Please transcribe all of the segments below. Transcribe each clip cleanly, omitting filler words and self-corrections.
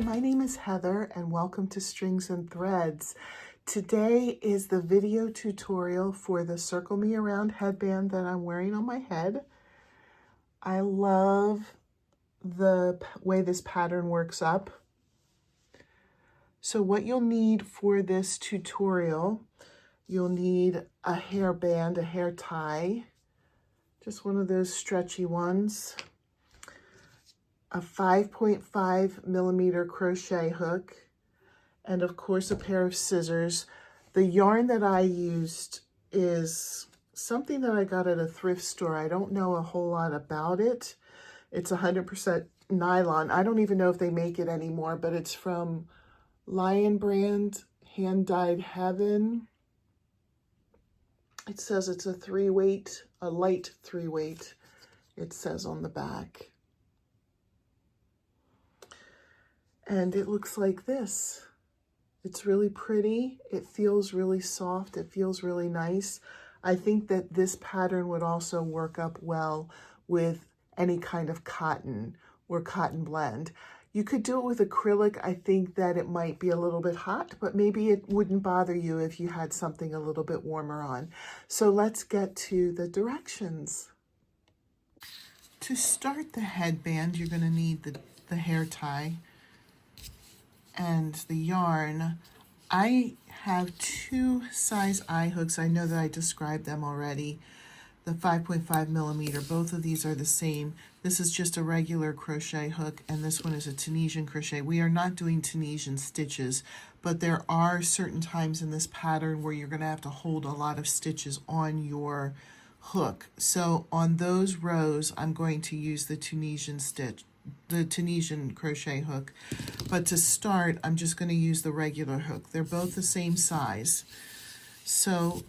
my name is Heather and welcome to Strings and Threads. Today is the video tutorial for the Circle Me Around headband that I'm wearing on my head. I love the way this pattern works up. So what you'll need for this tutorial, you'll need a hairband, a hair tie, just one of those stretchy ones, a 5.5 millimeter crochet hook, and of course a pair of scissors. The yarn that I used is something that I got at a thrift store. I don't know a whole lot about it. It's 100% nylon. I don't even know if they make it anymore, but it's from Lion Brand Hand Dyed Heaven. It says it's a 3-weight, a light 3-weight, it says on the back. And it looks like this. It's really pretty. It feels really soft. It feels really nice. I think that this pattern would also work up well with any kind of cotton or cotton blend. You could do it with acrylic. I think that it might be a little bit hot, but maybe it wouldn't bother you if you had something a little bit warmer on. So let's get to the directions. To start the headband, you're going to need the hair tie and the yarn. I have 2 size eye hooks. I know that I described them already. The 5.5 millimeter, both of these are the same. This is just a regular crochet hook, and this one is a Tunisian crochet. We are not doing Tunisian stitches, but there are certain times in this pattern where you're going to have to hold a lot of stitches on your hook. So on those rows, I'm going to use the Tunisian crochet hook. But to start, I'm just going to use the regular hook. They're both the same size. So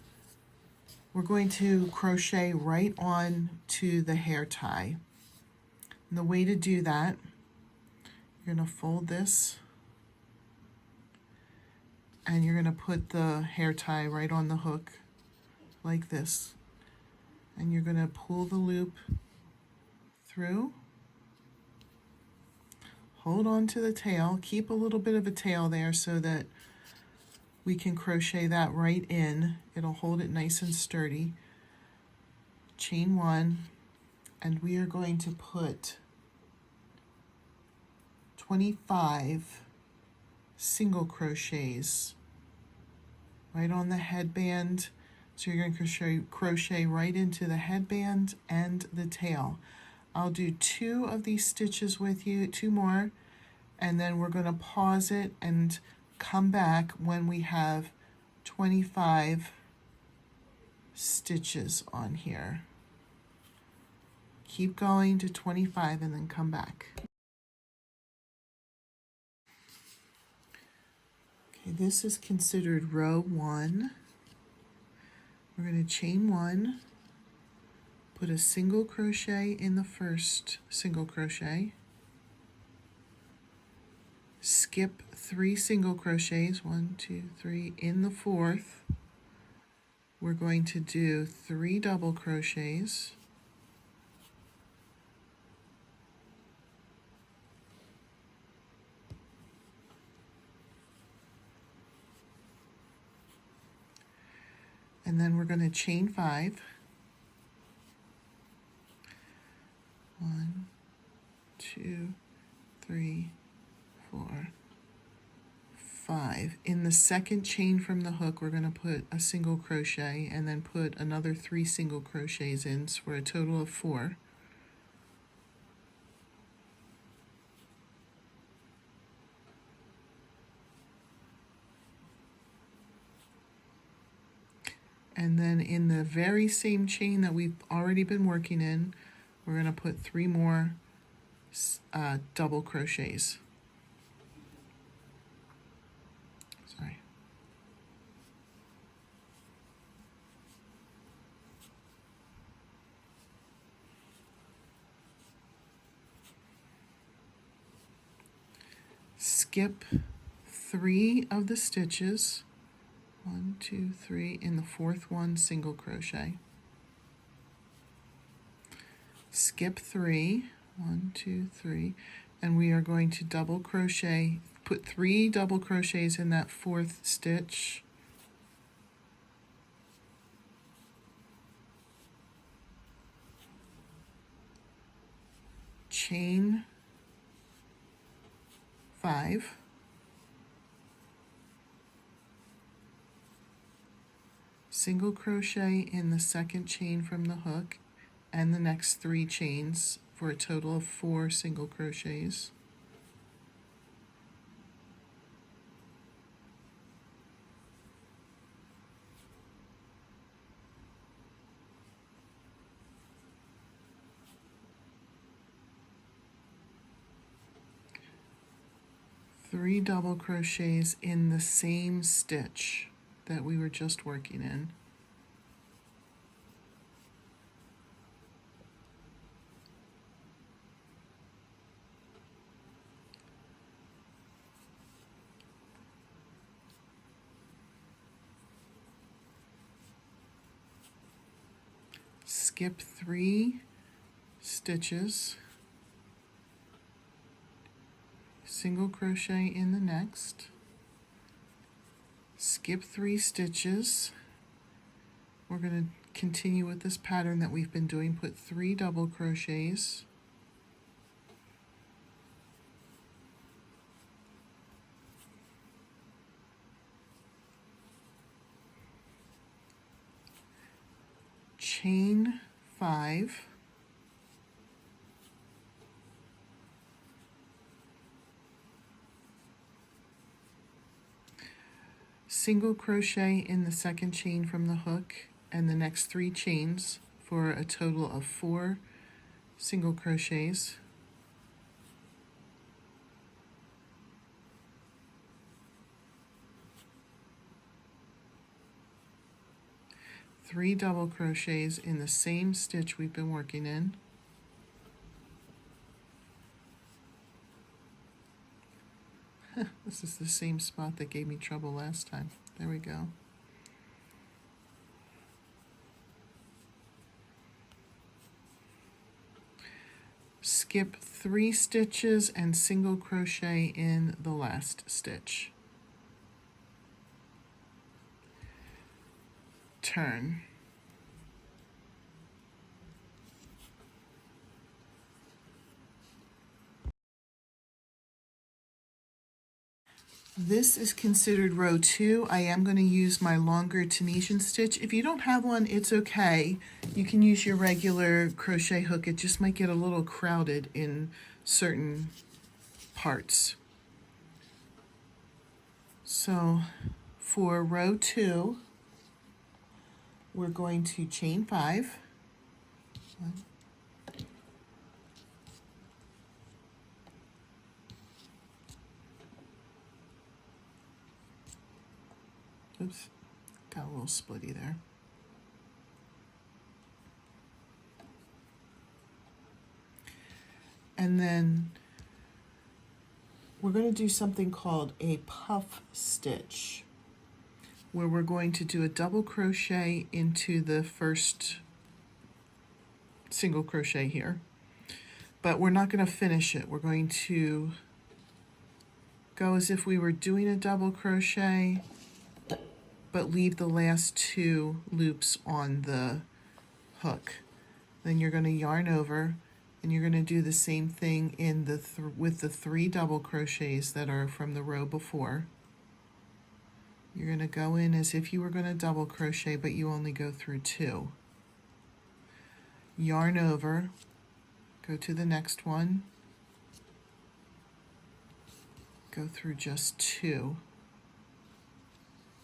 we're going to crochet right on to the hair tie. And the way to do that, you're going to fold this and you're going to put the hair tie right on the hook like this. And you're going to pull the loop through. Hold on to the tail. Keep a little bit of a tail there so that we can crochet that right in. It'll hold it nice and sturdy. Chain 1, and we are going to put 25 single crochets right on the headband. So you're going to crochet right into the headband and the tail. I'll do 2 of these stitches with you, 2 more, and then we're going to pause it and come back when we have 25 stitches on here. Keep going to 25 and then come back. Okay, this is considered row 1. We're going to chain 1. Put a single crochet in the first single crochet, skip 3 single crochets, 1, 2, 3, in the 4th, we're going to do 3 double crochets, and then we're going to chain 5, 1, 2, 3, 4, 5. In the second chain from the hook, we're going to put a single crochet and then put another 3 single crochets in for a total of 4. And then in the very same chain that we've already been working in, we're going to put 3 more double crochets. Sorry. Skip 3 of the stitches, 1, 2, 3, in the 4th one, single crochet. Skip 3, 1, 2, 3, and we are going to double crochet, put 3 double crochets in that 4th stitch, chain 5, single crochet in the 2nd chain from the hook and the next 3 chains for a total of 4 single crochets. Three double crochets in the same stitch that we were just working in. Skip 3 stitches, single crochet in the next, skip 3 stitches. We're going to continue with this pattern that we've been doing, put 3 double crochets, chain 5, single crochet in the 2nd chain from the hook and the next 3 chains for a total of 4 single crochets, three double crochets in the same stitch we've been working in, this is the same spot that gave me trouble last time. There we go. Skip 3 stitches and single crochet in the last stitch. Turn. This is considered row 2. I am going to use my longer Tunisian stitch. If you don't have one, it's okay. You can use your regular crochet hook. It just might get a little crowded in certain parts. So for row 2, we're going to chain 5. 1, oops, got a little splitty there. And then we're going to do something called a puff stitch, where we're going to do a double crochet into the first single crochet here. But we're not going to finish it. We're going to go as if we were doing a double crochet, but leave the last 2 loops on the hook. Then you're going to yarn over, and you're going to do the same thing in the with the 3 double crochets that are from the row before. You're going to go in as if you were going to double crochet, but you only go through 2. Yarn over, go to the next one, go through just 2.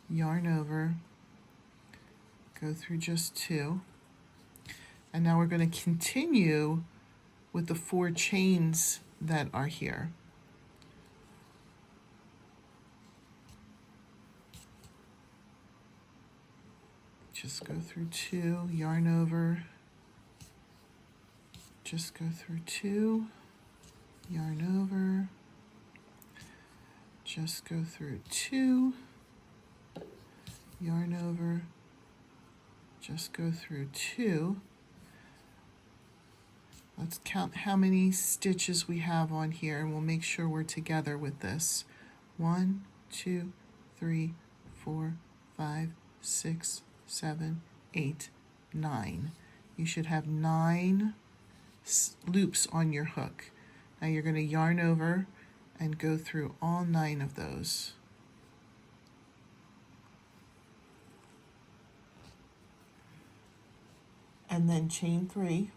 Yarn over, go through just 2, and now we're going to continue with the 4 chains that are here. Just go through 2, yarn over, just go through 2, yarn over, just go through 2, yarn over, just go through 2. Let's count how many stitches we have on here, and we'll make sure we're together with this. 1, 2, 3, 4, 5, 6, 7, 8, 9. You should have 9 loops on your hook. Now you're going to yarn over and go through all 9 of those. And then chain 3.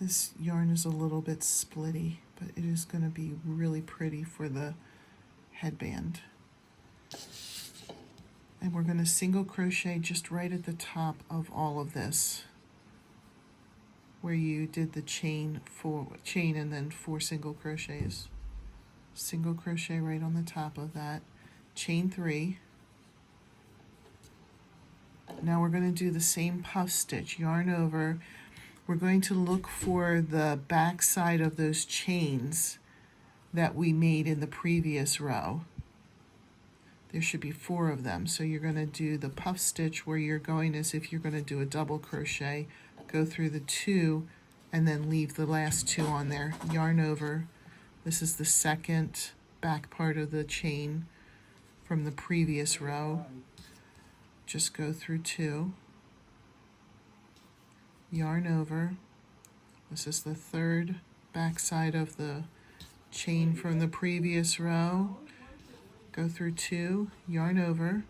This yarn is a little bit splitty, but it is going to be really pretty for the headband. And we're going to single crochet just right at the top of all of this, where you did the chain and then 4 single crochets. Single crochet right on the top of that, chain 3. Now we're going to do the same puff stitch, yarn over. We're going to look for the back side of those chains that we made in the previous row. There should be 4 of them. So you're going to do the puff stitch where you're going as if you're going to do a double crochet, go through the 2, and then leave the last 2 on there. Yarn over. This is the second back part of the chain from the previous row. Just go through 2. Yarn over. This is the third back side of the chain from the previous row. Go through 2, yarn over.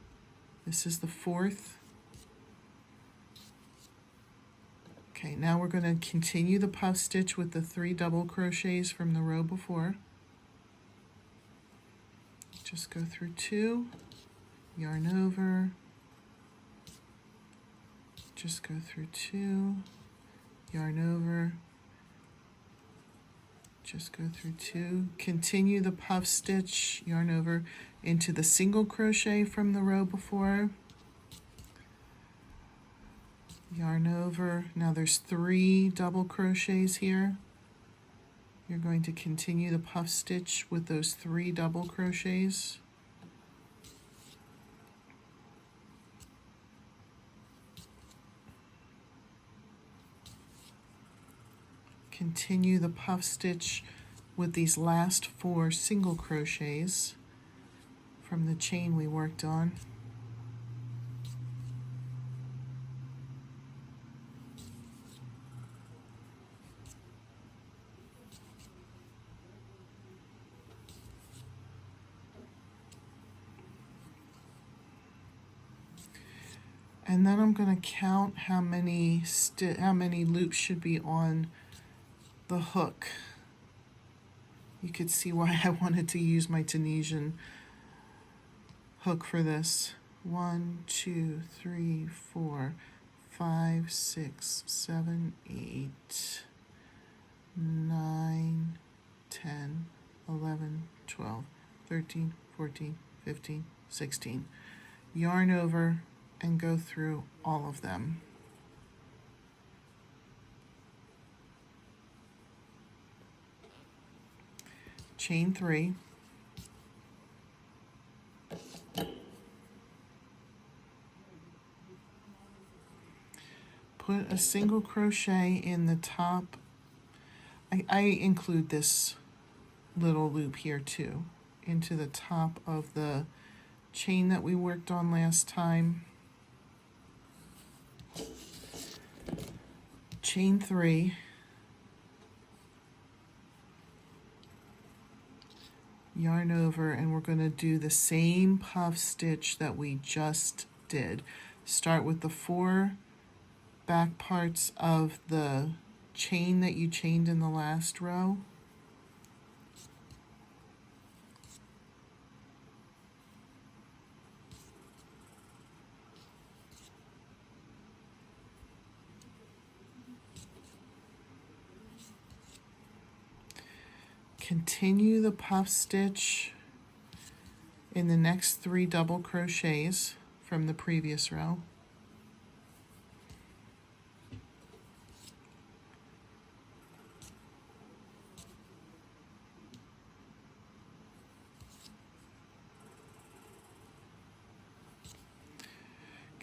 This is the 4th. Okay, now we're going to continue the puff stitch with the 3 double crochets from the row before. Just go through 2, yarn over. Just go through 2, yarn over, just go through 2, continue the puff stitch, yarn over into the single crochet from the row before, yarn over. Now there's 3 double crochets here. You're going to continue the puff stitch with those 3 double crochets. Continue the puff stitch with these last 4 single crochets from the chain we worked on. And then I'm going to count how many loops should be on the hook. You could see why I wanted to use my Tunisian hook for this. 1, 2, 3, 4, 5, 6, 7, 8, 9, 10, 11, 12, 13, 14, 15, 16. Yarn over and go through all of them. Chain 3. Put a single crochet in the top. I include this little loop here too, into the top of the chain that we worked on last time. Chain 3. Yarn over, and we're going to do the same puff stitch that we just did. Start with the 4 back parts of the chain that you chained in the last row. Continue the puff stitch in the next 3 double crochets from the previous row.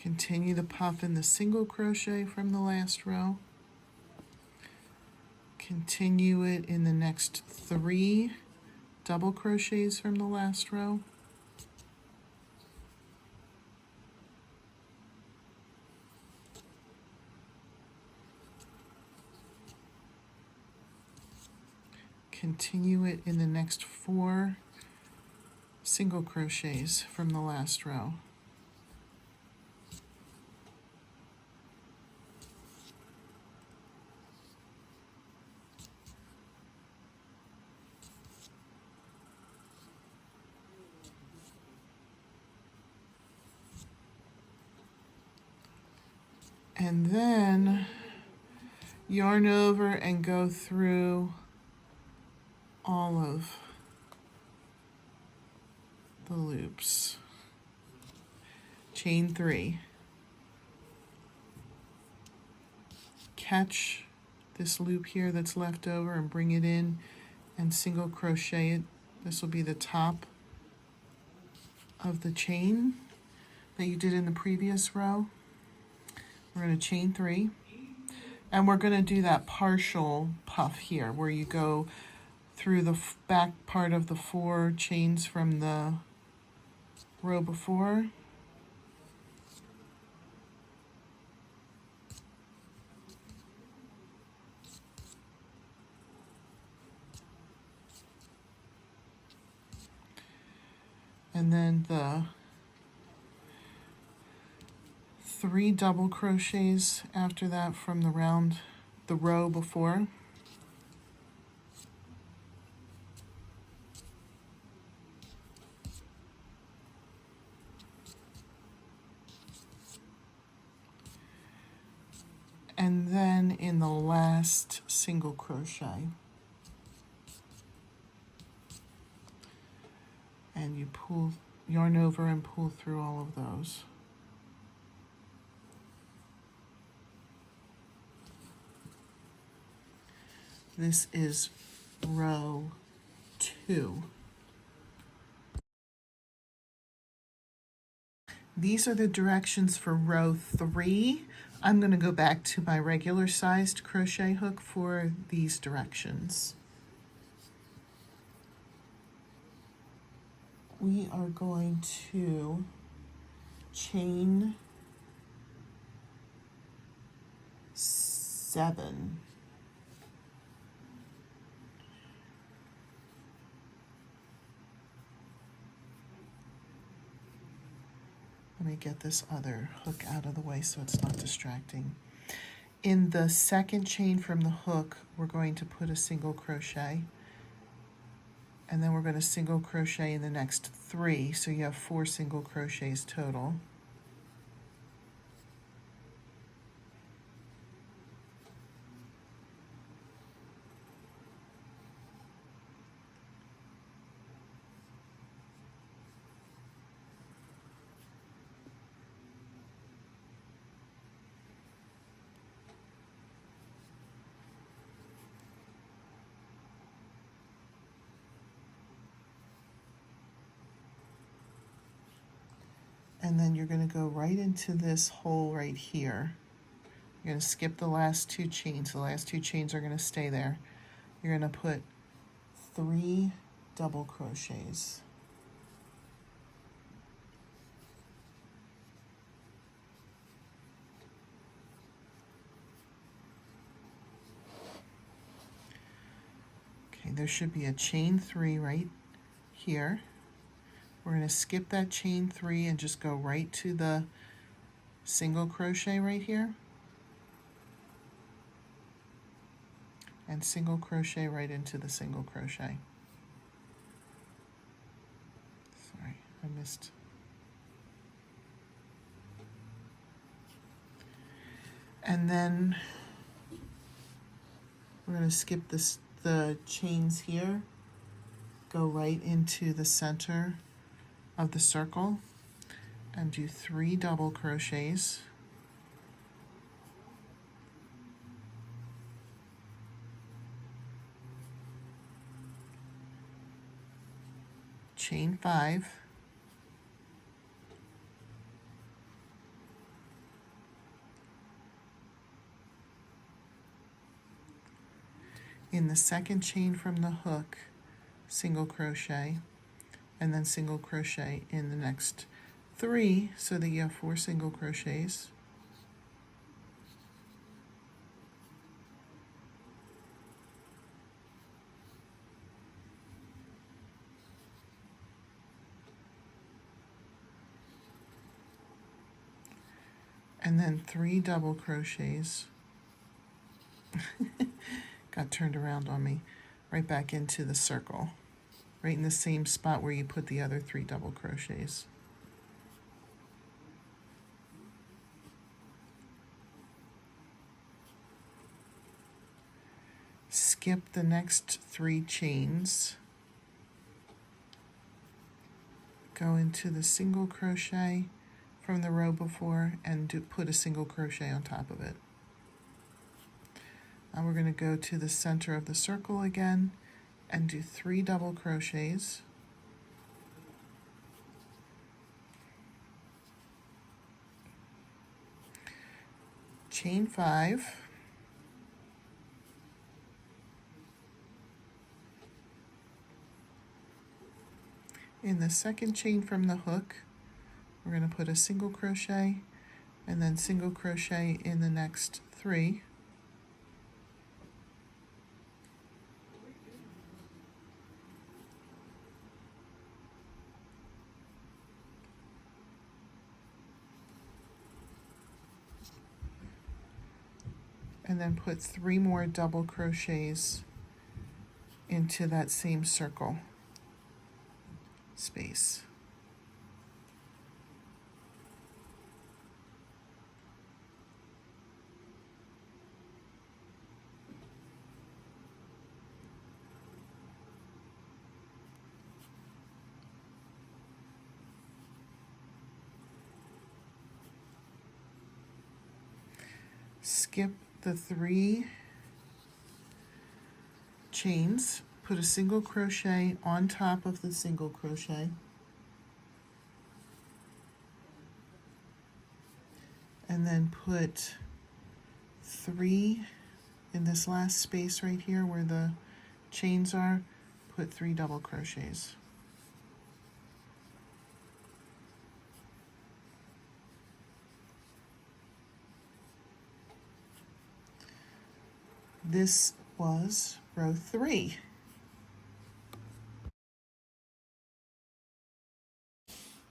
Continue the puff in the single crochet from the last row. Continue it in the next 3 double crochets from the last row. Continue it in the next 4 single crochets from the last row. And then yarn over and go through all of the loops. Chain 3. Catch this loop here that's left over and bring it in and single crochet it. This will be the top of the chain that you did in the previous row. We're going to chain 3, and we're going to do that partial puff here where you go through the back part of the 4 chains from the row before. And then the 3 double crochets after that from the row before. And then in the last single crochet. And you pull, yarn over and pull through all of those. This is row 2. These are the directions for row 3. I'm going to go back to my regular sized crochet hook for these directions. We are going to chain 7. Let me get this other hook out of the way so it's not distracting. In the second chain from the hook, we're going to put a single crochet, and then we're going to single crochet in the next 3, so you have 4 single crochets total. And then you're going to go right into this hole right here. You're going to skip the last 2 chains. The last 2 chains are going to stay there. You're going to put 3 double crochets. Okay, there should be a chain 3 right here. We're going to skip that chain 3 and just go right to the single crochet right here. And single crochet right into the single crochet. Sorry, I missed. And then we're going to skip the chains here, go right into the center of the circle and do 3 double crochets. Chain 5. in the second chain from the hook, single crochet, and then single crochet in the next 3, so that you have 4 single crochets. And then 3 double crochets. Got turned around on me. Right back into the circle, right in the same spot where you put the other 3 double crochets. Skip the next 3 chains, go into the single crochet from the row before and put a single crochet on top of it. Now we're going to go to the center of the circle again and do 3 double crochets. Chain 5. In the second chain from the hook, we're going to put a single crochet and then single crochet in the next 3. And then put 3 more double crochets into that same circle space. Skip the 3 chains, put a single crochet on top of the single crochet, and then put 3 in this last space right here where the chains are, put 3 double crochets. This was row 3.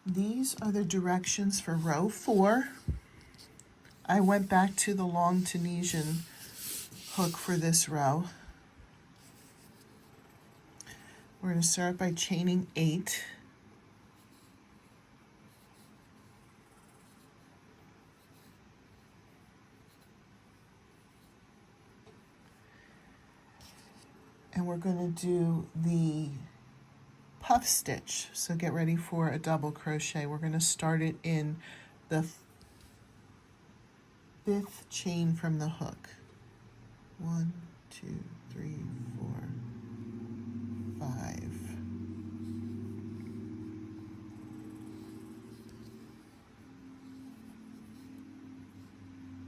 These are the directions for row 4. I went back to the long Tunisian hook for this row. We're going to start by chaining 8. And we're going to do the puff stitch. So get ready for a double crochet. We're going to start it in the 5th chain from the hook. 1, 2, 3, 4, 5.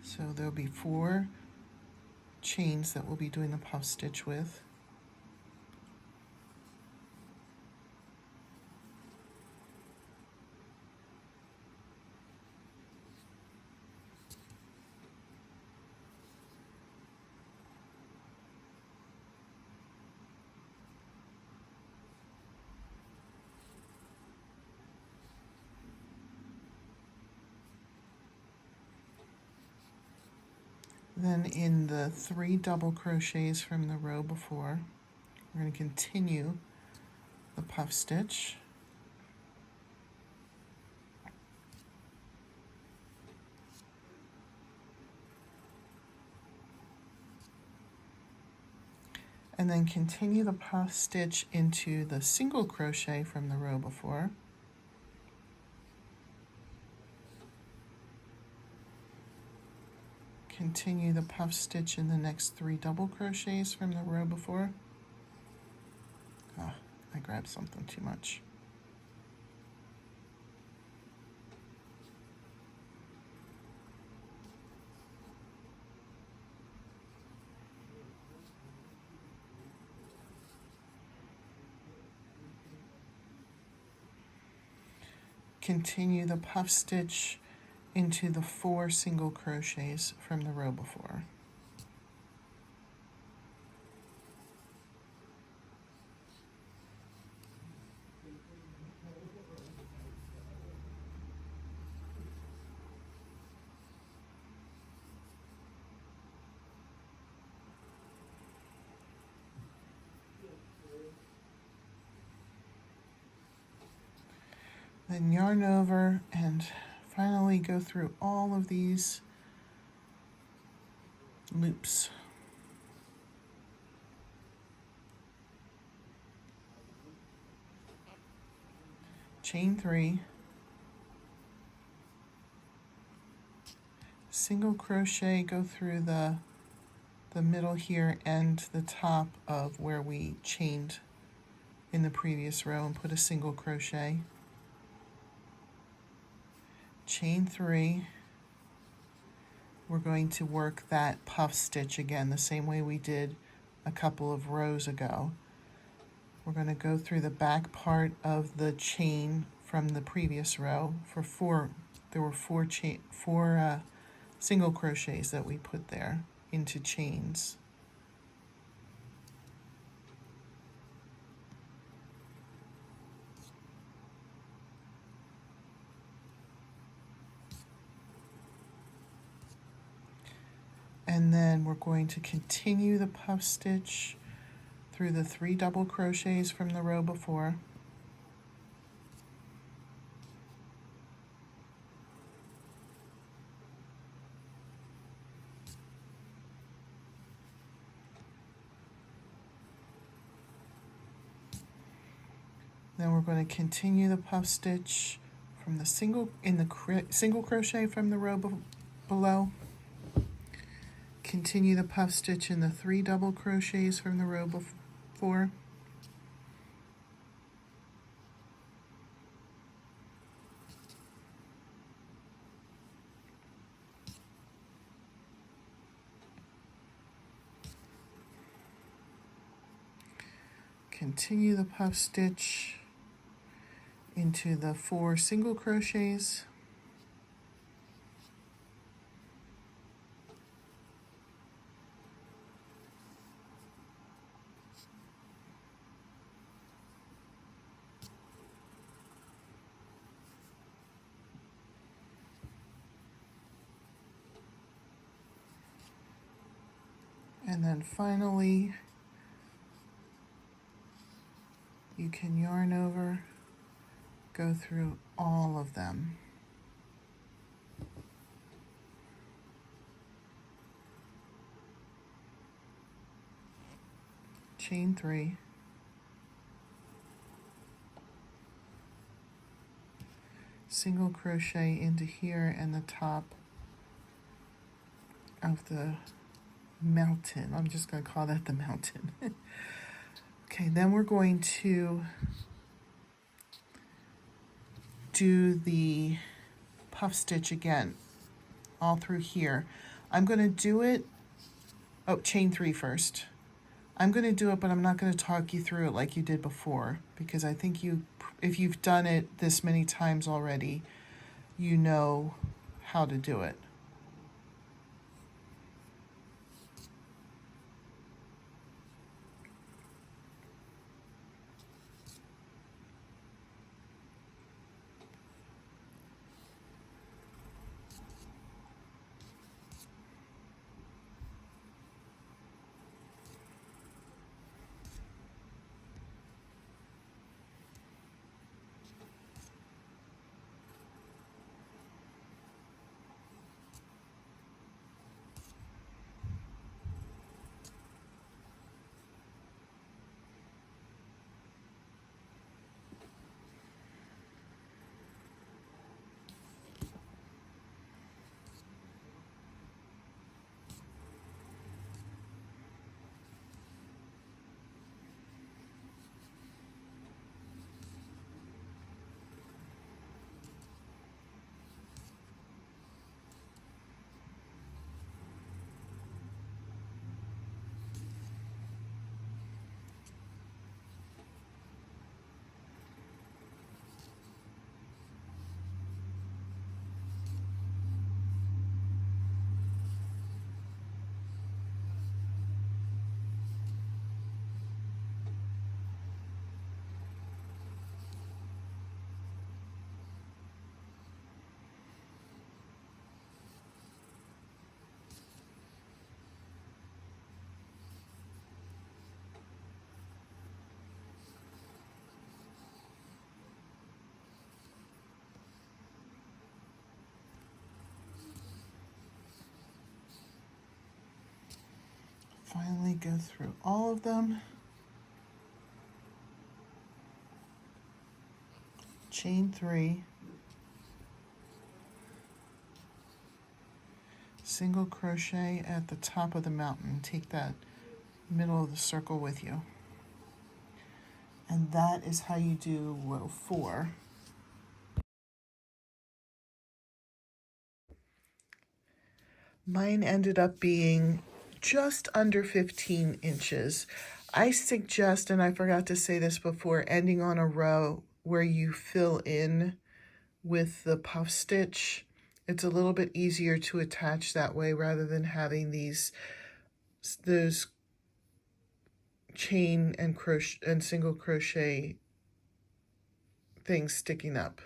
So there'll be 4 chains that we'll be doing the puff stitch with. Then in the 3 double crochets from the row before, we're going to continue the puff stitch. And then continue the puff stitch into the single crochet from the row before. Continue the puff stitch in the next 3 double crochets from the row before. I grabbed something too much. continue the puff stitch into the 4 single crochets from the row before. Then yarn over and finally go through all of these loops. Chain 3, single crochet, go through the middle here and the top of where we chained in the previous row, and put a single crochet. Chain 3, we're going to work that puff stitch again the same way we did a couple of rows ago. We're going to go through the back part of the chain from the previous row for 4. There were 4 single crochets that we put there into chains. And then we're going to continue the puff stitch through the 3 double crochets from the row before. Then we're going to continue the puff stitch from the single crochet from the row below. Continue the puff stitch in the 3 double crochets from the row before. Continue the puff stitch into the 4 single crochets. And then finally, you can yarn over, go through all of them. Chain 3. Single crochet into here and the top of the mountain. I'm just going to call that the mountain. Okay, then we're going to do the puff stitch again all through here. I'm going to do it, chain 3 first. I'm going to do it, but I'm not going to talk you through it like you did before, because I think if you've done it this many times already, you know how to do it. Finally go through all of them. Chain 3, single crochet at the top of the mountain. Take that middle of the circle with you. And that is how you do row 4. Mine ended up being just under 15 inches. I suggest, and I forgot to say this before, ending on a row where you fill in with the puff stitch. It's a little bit easier to attach that way rather than having those chain and crochet and single crochet things sticking up.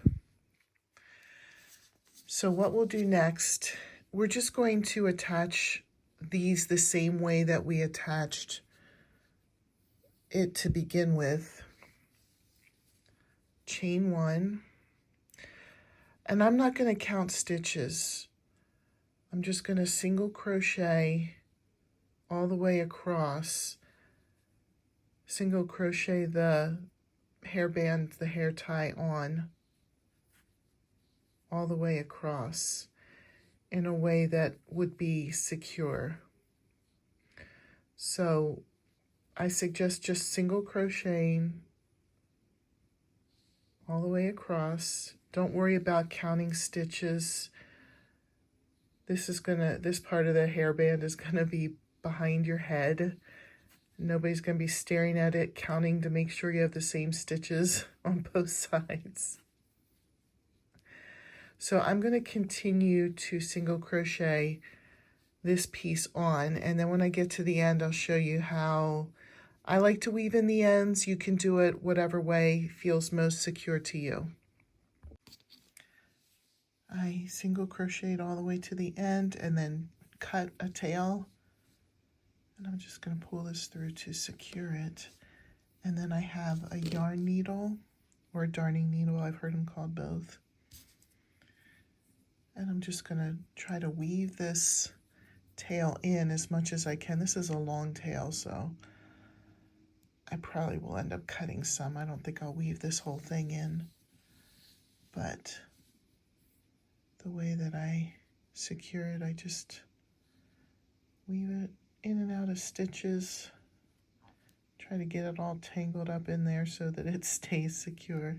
So what we'll do next, we're just going to attach these the same way that we attached it to begin with. Chain 1, and I'm not going to count stitches. I'm just going to single crochet all the way across, single crochet the hairband, the hair tie on all the way across in a way that would be secure. So I suggest just single crocheting all the way across. Don't worry about counting stitches. This part of the hairband is gonna be behind your head. Nobody's gonna be staring at it, counting to make sure you have the same stitches on both sides. So I'm gonna continue to single crochet this piece on, and then when I get to the end, I'll show you how I like to weave in the ends. You can do it whatever way feels most secure to you. I single crocheted all the way to the end and then cut a tail. And I'm just going to pull this through to secure it. And then I have a yarn needle or a darning needle. I've heard them called both. And I'm just going to try to weave this tail in as much as I can. This is a long tail, so I probably will end up cutting some. I don't think I'll weave this whole thing in. But the way that I secure it, I just weave it in and out of stitches. Try to get it all tangled up in there so that it stays secure.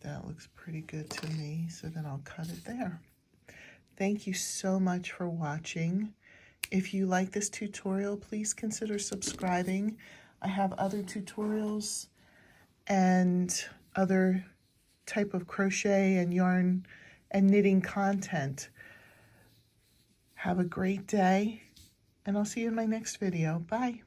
That looks pretty good to me, so then I'll cut it there. Thank you so much for watching. If you like this tutorial, please consider subscribing. I have other tutorials and other type of crochet and yarn and knitting content. Have a great day, and I'll see you in my next video. Bye.